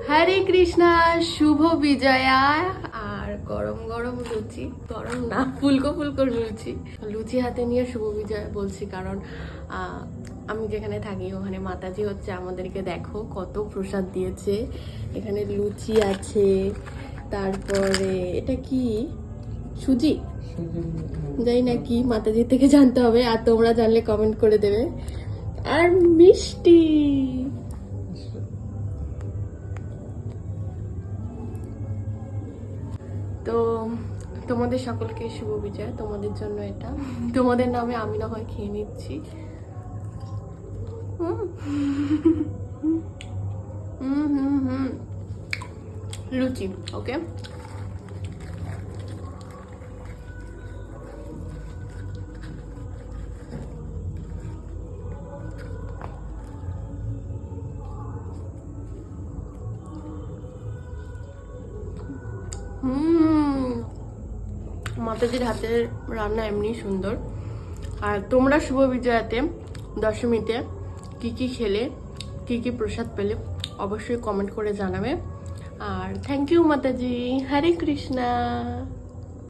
হরে কৃষ্ণা, শুভ বিজয়া। আর গরম গরম লুচি, গরম না ফুলকো ফুলকো লুচি লুচি হাতে নিয়ে শুভ বিজয়া বলছি, কারণ আমি যেখানে থাকি ওখানে মাতাজি হচ্ছে আমাদেরকে দেখো কত প্রসাদ দিয়েছে। এখানে লুচি আছে, তারপরে এটা কি সুজি, যাই না কি মাতাজি থেকে জানতে হবে, আর তোমরা জানলে কমেন্ট করে দেবে। আর মিষ্টি, তো তোমাদের সকলকে শুভ বিজয়। তোমাদের জন্য এটা, তোমাদের নামে আমি না হয় খেয়ে নিচ্ছি। লুচি ওকে। মাতাজির হাতের রান্না এমনি সুন্দর। আর তোমরা শুভ বিজয়াতে দশমীতে কি কি খেলে, কি কি প্রসাদ পেলে অবশ্যই কমেন্ট করে জানাবে। আর thank you Mataji. Hare Krishna.